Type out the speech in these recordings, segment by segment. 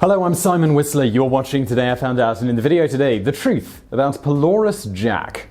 Hello, I'm Simon Whistler, you're watching Today I Found Out, and in the video today, the truth about Pelorus Jack.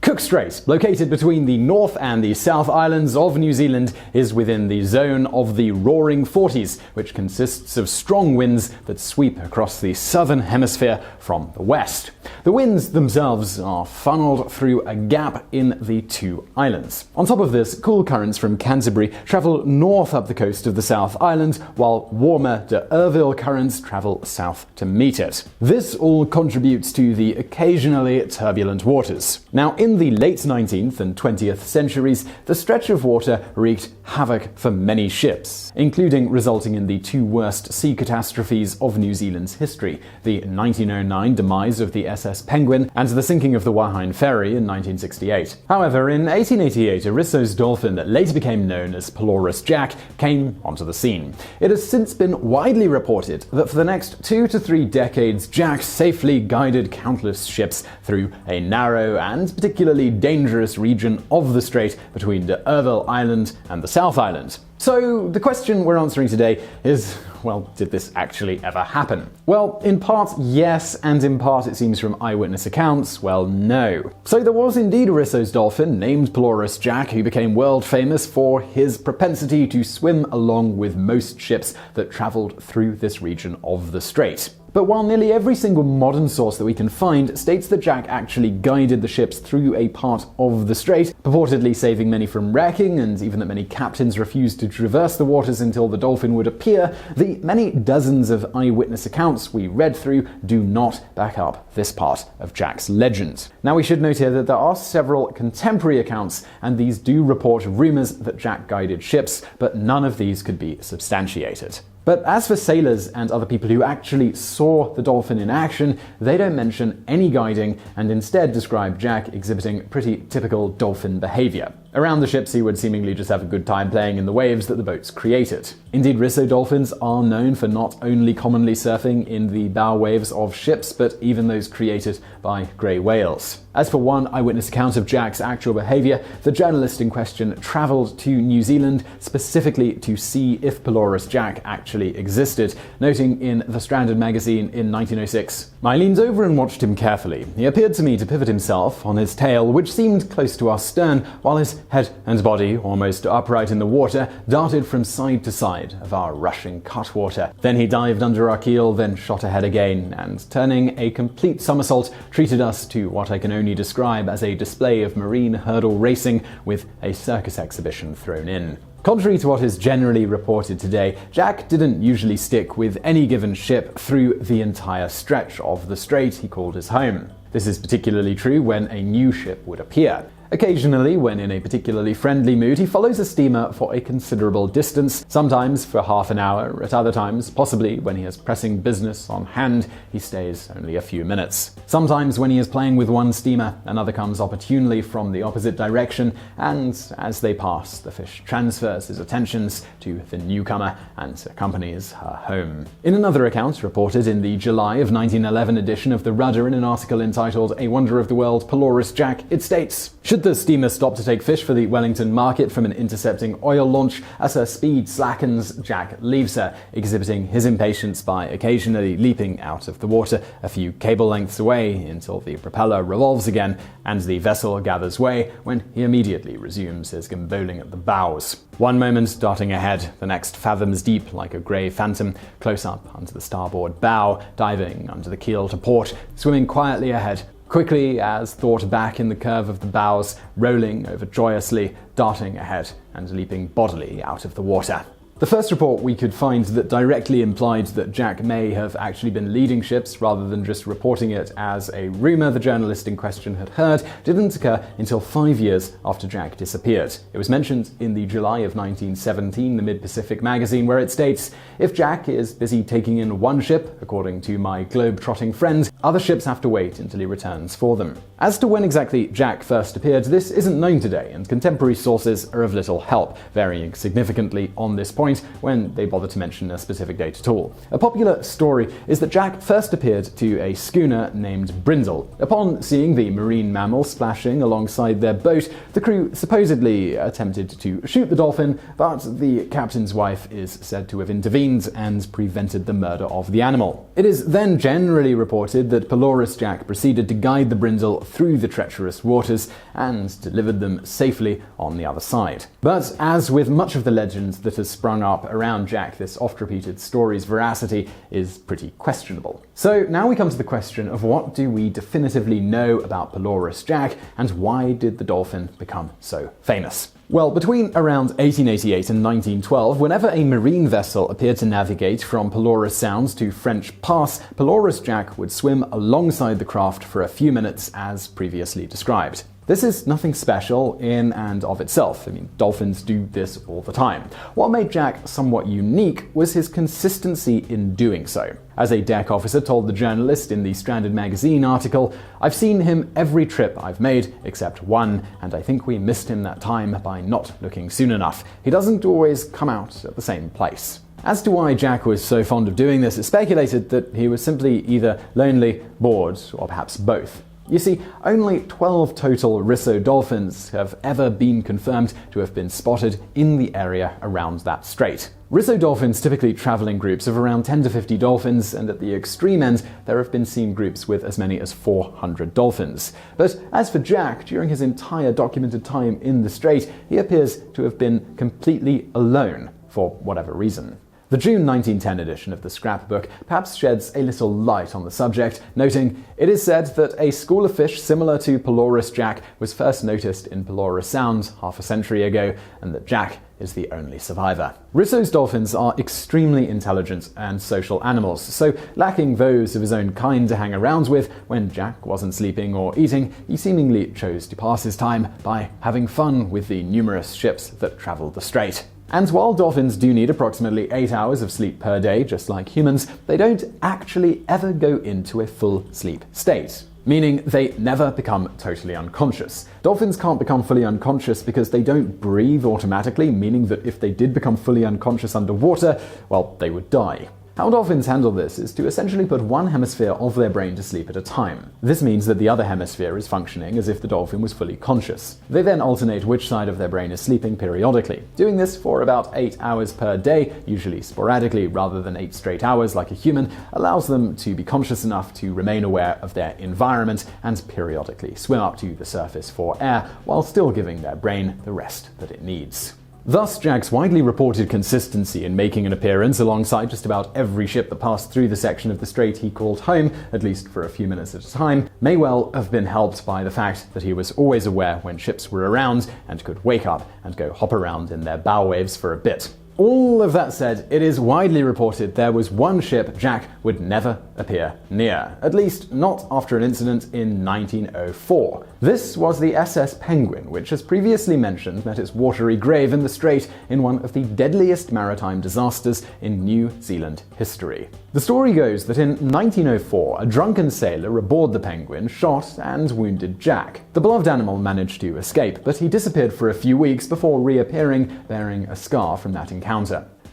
Cook Strait, located between the North and the South Islands of New Zealand, is within the zone of the Roaring Forties, which consists of strong winds that sweep across the southern hemisphere from the west. The winds themselves are funneled through a gap in the two islands. On top of this, cool currents from Canterbury travel north up the coast of the South Island, while warmer de Urville currents travel south to meet it. This all contributes to the occasionally turbulent waters. Now, in the late 19th and 20th centuries, the stretch of water wreaked havoc for many ships, including resulting in the two worst sea catastrophes of New Zealand's history, the 1909 demise of the SS Penguin and the sinking of the Wahine Ferry in 1968. However, in 1888, Arisso's dolphin that later became known as Pelorus Jack came onto the scene. It has since been widely reported that for the next 2 to 3 decades, Jack safely guided countless ships through a narrow and particularly dangerous region of the strait between de Urville Island and the South Island. So the question we're answering today is, well, did this actually ever happen? Well, in part yes, and in part it seems from eyewitness accounts, well, no. So there was indeed Arisso's dolphin named Pelorus Jack who became world famous for his propensity to swim along with most ships that travelled through this region of the strait. But while nearly every single modern source that we can find states that Jack actually guided the ships through a part of the strait, purportedly saving many from wrecking, and even that many captains refused to traverse the waters until the dolphin would appear, the many dozens of eyewitness accounts we read through do not back up this part of Jack's legend. Now, we should note here that there are several contemporary accounts, and these do report rumours that Jack guided ships, but none of these could be substantiated. But as for sailors and other people who actually saw the dolphin in action, they don't mention any guiding and instead describe Jack exhibiting pretty typical dolphin behaviour. Around the ships, he would seemingly just have a good time playing in the waves that the boats created. Indeed, Risso dolphins are known for not only commonly surfing in the bow waves of ships, but even those created by grey whales. As for one eyewitness account of Jack's actual behaviour, the journalist in question travelled to New Zealand specifically to see if Pelorus Jack actually existed, noting in The Stranded magazine in 1906, "I leaned over and watched him carefully. He appeared to me to pivot himself on his tail, which seemed close to our stern, while his head and body, almost upright in the water, darted from side to side of our rushing cutwater. Then he dived under our keel, then shot ahead again, and turning a complete somersault, treated us to what I can only describe as a display of marine hurdle racing with a circus exhibition thrown in." Contrary to what is generally reported today, Jack didn't usually stick with any given ship through the entire stretch of the strait he called his home. This is particularly true when a new ship would appear. Occasionally, when in a particularly friendly mood, he follows a steamer for a considerable distance, sometimes for half an hour, at other times, possibly when he has pressing business on hand, he stays only a few minutes. Sometimes when he is playing with one steamer, another comes opportunely from the opposite direction, and as they pass, the fish transfers his attentions to the newcomer and accompanies her home. In another account, reported in the July of 1911 edition of The Rudder in an article entitled "A Wonder of the World, Pelorus Jack," it states, "Should the steamer stop to take fish for the Wellington market from an intercepting oil launch, as her speed slackens, Jack leaves her, exhibiting his impatience by occasionally leaping out of the water a few cable lengths away until the propeller revolves again and the vessel gathers way, when he immediately resumes his gambolling at the bows. One moment darting ahead, the next fathoms deep like a grey phantom, close up under the starboard bow, diving under the keel to port, swimming quietly ahead, quickly as thought back in the curve of the bows, rolling over joyously, darting ahead and leaping bodily out of the water." The first report we could find that directly implied that Jack may have actually been leading ships rather than just reporting it as a rumour the journalist in question had heard didn't occur until 5 years after Jack disappeared. It was mentioned in the July of 1917 the Mid-Pacific magazine, where it states, "If Jack is busy taking in one ship, according to my globe-trotting friend, other ships have to wait until he returns for them." As to when exactly Jack first appeared, this isn't known today, and contemporary sources are of little help, varying significantly on this point, point when they bother to mention a specific date at all. A popular story is that Jack first appeared to a schooner named Brindle. Upon seeing the marine mammal splashing alongside their boat, the crew supposedly attempted to shoot the dolphin, but the captain's wife is said to have intervened and prevented the murder of the animal. It is then generally reported that Pelorus Jack proceeded to guide the Brindle through the treacherous waters and delivered them safely on the other side. But as with much of the legend that has sprung up around Jack, this oft-repeated story's veracity is pretty questionable. So now we come to the question of what do we definitively know about Pelorus Jack, and why did the dolphin become so famous? Well, between around 1888 and 1912, whenever a marine vessel appeared to navigate from Pelorus Sound to French Pass, Pelorus Jack would swim alongside the craft for a few minutes as previously described. This is nothing special in and of itself. Dolphins do this all the time. What made Jack somewhat unique was his consistency in doing so. As a deck officer told the journalist in the Stranded magazine article, "I've seen him every trip I've made except one, and I think we missed him that time by not looking soon enough. He doesn't always come out at the same place." As to why Jack was so fond of doing this, it's speculated that he was simply either lonely, bored, or perhaps both. You see, only 12 total Risso dolphins have ever been confirmed to have been spotted in the area around that strait. Risso dolphins typically travel in groups of around 10 to 50 dolphins, and at the extreme end, there have been seen groups with as many as 400 dolphins. But as for Jack, during his entire documented time in the strait, he appears to have been completely alone, for whatever reason. The June 1910 edition of the scrapbook perhaps sheds a little light on the subject, noting, "It is said that a school of fish similar to Pelorus Jack was first noticed in Pelorus Sound half a century ago, and that Jack is the only survivor." Risso's dolphins are extremely intelligent and social animals, so lacking those of his own kind to hang around with, when Jack wasn't sleeping or eating, he seemingly chose to pass his time by having fun with the numerous ships that traveled the strait. And while dolphins do need approximately 8 hours of sleep per day, just like humans, they don't actually ever go into a full sleep state, meaning they never become totally unconscious. Dolphins can't become fully unconscious because they don't breathe automatically, meaning that if they did become fully unconscious underwater, well, they would die. How dolphins handle this is to essentially put one hemisphere of their brain to sleep at a time. This means that the other hemisphere is functioning as if the dolphin was fully conscious. They then alternate which side of their brain is sleeping periodically. Doing this for about 8 hours per day, usually sporadically rather than 8 straight hours like a human, allows them to be conscious enough to remain aware of their environment and periodically swim up to the surface for air while still giving their brain the rest that it needs. Thus, Jack's widely reported consistency in making an appearance alongside just about every ship that passed through the section of the strait he called home, at least for a few minutes at a time, may well have been helped by the fact that he was always aware when ships were around and could wake up and go hop around in their bow waves for a bit. All of that said, it is widely reported there was one ship Jack would never appear near, at least not after an incident in 1904. This was the SS Penguin, which, as previously mentioned, met its watery grave in the strait in one of the deadliest maritime disasters in New Zealand history. The story goes that in 1904, a drunken sailor aboard the Penguin shot and wounded Jack. The beloved animal managed to escape, but he disappeared for a few weeks before reappearing, bearing a scar from that encounter.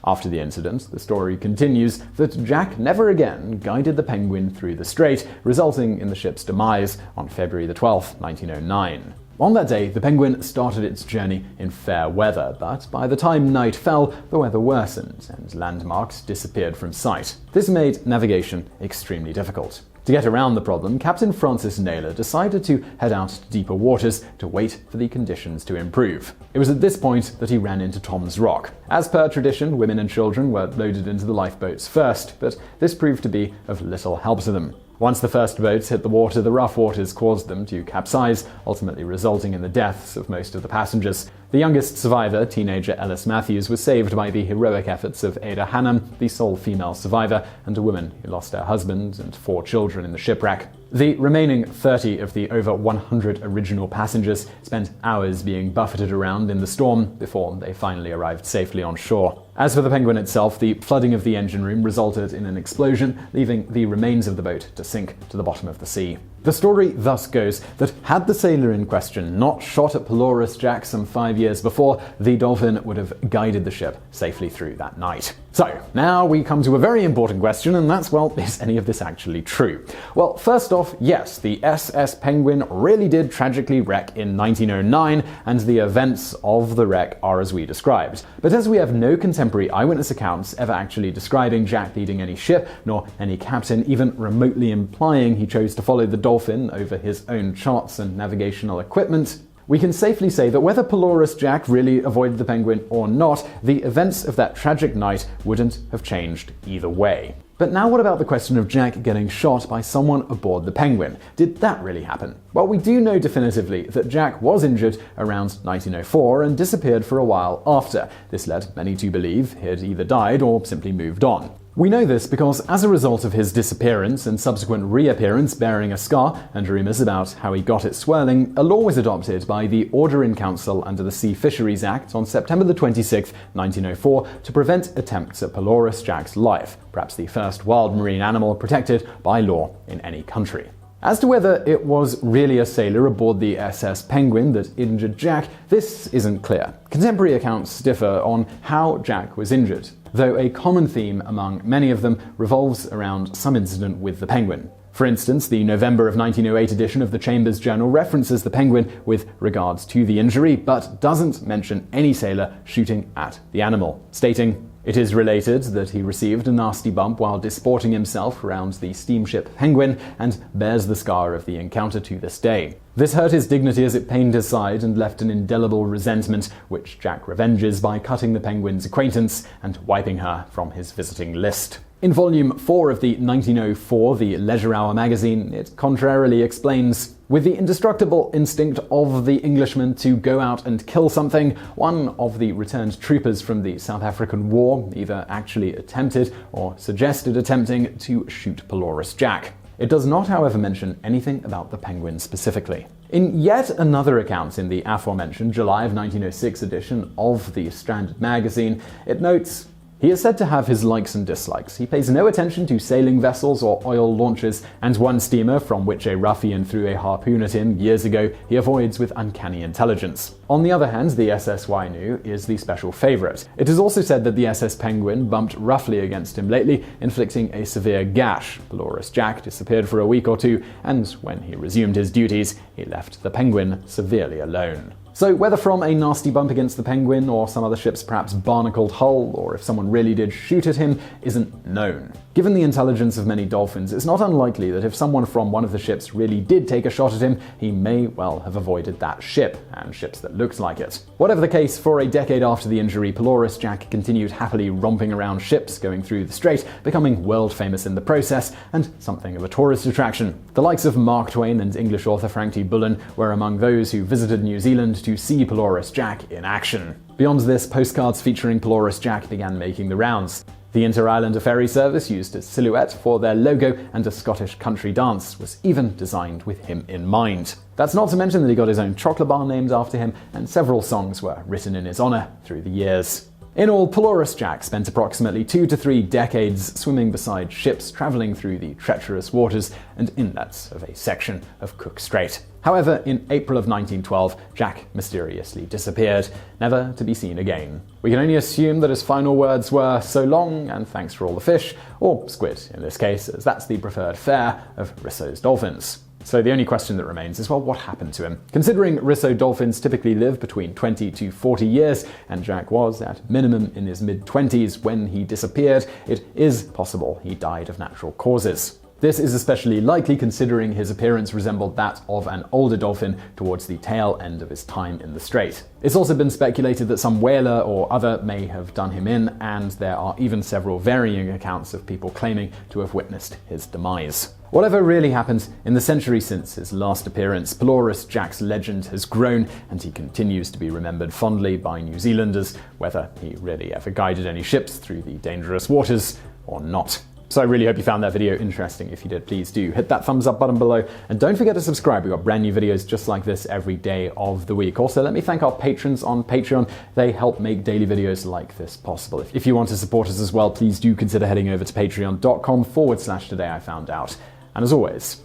After the incident, the story continues that Jack never again guided the Penguin through the strait, resulting in the ship's demise on February 12, 1909. On that day, the Penguin started its journey in fair weather, but by the time night fell, the weather worsened and landmarks disappeared from sight. This made navigation extremely difficult. To get around the problem, Captain Francis Naylor decided to head out to deeper waters to wait for the conditions to improve. It was at this point that he ran into Tom's Rock. As per tradition, women and children were loaded into the lifeboats first, but this proved to be of little help to them. Once the first boats hit the water, the rough waters caused them to capsize, ultimately resulting in the deaths of most of the passengers. The youngest survivor, teenager Ellis Matthews, was saved by the heroic efforts of Ada Hannam, the sole female survivor, and a woman who lost her husband and 4 children in the shipwreck. The remaining 30 of the over 100 original passengers spent hours being buffeted around in the storm before they finally arrived safely on shore. As for the Penguin itself, the flooding of the engine room resulted in an explosion, leaving the remains of the boat to sink to the bottom of the sea. The story thus goes that had the sailor in question not shot at Pelorus Jack some 5 years before, the Dolphin would have guided the ship safely through that night. So, now we come to a very important question, and that's, well, is any of this actually true? Well, first off, yes, the SS Penguin really did tragically wreck in 1909, and the events of the wreck are as we described. But as we have no contemporary eyewitness accounts ever actually describing Jack leading any ship, nor any captain even remotely implying he chose to follow the Dolphin over his own charts and navigational equipment, we can safely say that whether Pelorus Jack really avoided the Penguin or not, the events of that tragic night wouldn't have changed either way. But now what about the question of Jack getting shot by someone aboard the Penguin? Did that really happen? Well, we do know definitively that Jack was injured around 1904 and disappeared for a while after. This led many to believe he'd either died or simply moved on. We know this because as a result of his disappearance and subsequent reappearance bearing a scar and rumours about how he got it swirling, a law was adopted by the Order in Council under the Sea Fisheries Act on September 26, 1904 to prevent attempts at Pelorus Jack's life, perhaps the first wild marine animal protected by law in any country. As to whether it was really a sailor aboard the SS Penguin that injured Jack, this isn't clear. Contemporary accounts differ on how Jack was injured, though a common theme among many of them revolves around some incident with the Penguin. For instance, the November of 1908 edition of the Chambers Journal references the Penguin with regards to the injury, but doesn't mention any sailor shooting at the animal, stating, "It is related that he received a nasty bump while disporting himself around the steamship Penguin and bears the scar of the encounter to this day. This hurt his dignity as it pained his side and left an indelible resentment, which Jack revenges by cutting the Penguin's acquaintance and wiping her from his visiting list." In Volume 4 of the 1904 The Leisure Hour magazine, it contrarily explains, "With the indestructible instinct of the Englishman to go out and kill something, one of the returned troopers from the South African War either actually attempted or suggested attempting to shoot Pelorus Jack." It does not, however, mention anything about the Penguin specifically. In yet another account in the aforementioned July of 1906 edition of the Stranded magazine, it notes, "He is said to have his likes and dislikes. He pays no attention to sailing vessels or oil launches, and one steamer from which a ruffian threw a harpoon at him years ago he avoids with uncanny intelligence. On the other hand, the SS Wainu is the special favourite. It is also said that the SS Penguin bumped roughly against him lately, inflicting a severe gash. Pelorus Jack disappeared for a week or two, and when he resumed his duties, he left the Penguin severely alone." So whether from a nasty bump against the Penguin or some other ship's perhaps barnacled hull, or if someone really did shoot at him, isn't known. Given the intelligence of many dolphins, it's not unlikely that if someone from one of the ships really did take a shot at him, he may well have avoided that ship, and ships that looked like it. Whatever the case, for a decade after the injury, Pelorus Jack continued happily romping around ships going through the Strait, becoming world famous in the process, and something of a tourist attraction. The likes of Mark Twain and English author Frank T. Bullen were among those who visited New Zealand to see Pelorus Jack in action. Beyond this, postcards featuring Pelorus Jack began making the rounds. The Inter-Islander ferry service used a silhouette for their logo, and a Scottish country dance was even designed with him in mind. That's not to mention that he got his own chocolate bar named after him, and several songs were written in his honour through the years. In all, Pelorus Jack spent approximately 2 to 3 decades swimming beside ships travelling through the treacherous waters and inlets of a section of Cook Strait. However, in April of 1912, Jack mysteriously disappeared, never to be seen again. We can only assume that his final words were, "So long, and thanks for all the fish," or squid in this case, as that's the preferred fare of Risso's dolphins. So the only question that remains is, well, what happened to him? Considering Risso dolphins typically live between 20 to 40 years, and Jack was, at minimum, in his mid-20s when he disappeared, it is possible he died of natural causes. This is especially likely considering his appearance resembled that of an older dolphin towards the tail end of his time in the Strait. It's also been speculated that some whaler or other may have done him in, and there are even several varying accounts of people claiming to have witnessed his demise. Whatever really happened, in the century since his last appearance, Pelorus Jack's legend has grown, and he continues to be remembered fondly by New Zealanders, whether he really ever guided any ships through the dangerous waters or not. So I really hope you found that video interesting. If you did, please do hit that thumbs up button below, and don't forget to subscribe. We've got brand new videos just like this every day of the week. Also, let me thank our patrons on Patreon. They help make daily videos like this possible. If you want to support us as well, please do consider heading over to patreon.com/TodayIFoundOut. And as always,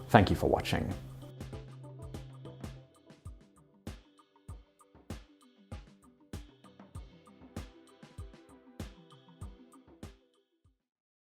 Thank you for watching.